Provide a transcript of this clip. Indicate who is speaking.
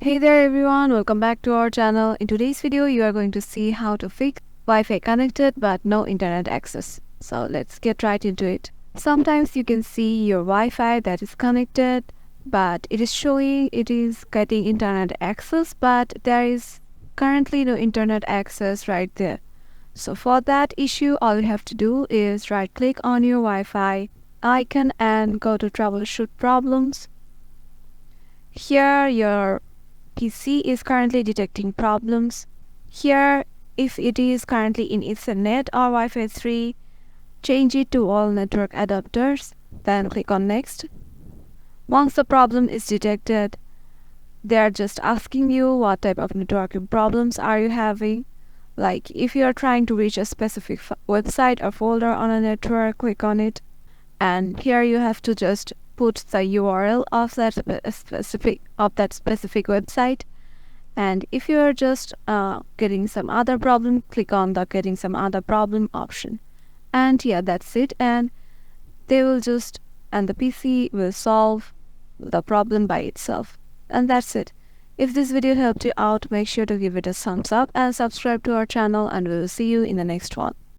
Speaker 1: Hey there everyone, welcome back to our channel. In today's video, you are going to see how to fix Wi-Fi connected but no internet access. So let's get right into it. Sometimes you can see your Wi-Fi that is connected, but it is showing it is getting internet access, but there is currently no internet access right there. So for that issue, all you have to do is right click on your Wi-Fi icon and go to troubleshoot problems. Here your PC is currently detecting problems. Here, if it is currently in Ethernet or Wi-Fi 3, change it to all network adapters, then click on next. Once the problem is detected, they are just asking you what type of networking problems are you having. Like if you are trying to reach a specific website or folder on a network, click on it. And here you have to just put the URL of that specific website. And if you are just getting some other problem, click on the getting some other problem option. And yeah, that's it. And the PC will solve the problem by itself. And that's it. If this video helped you out, make sure to give it a thumbs up and subscribe to our channel, and we will see you in the next one.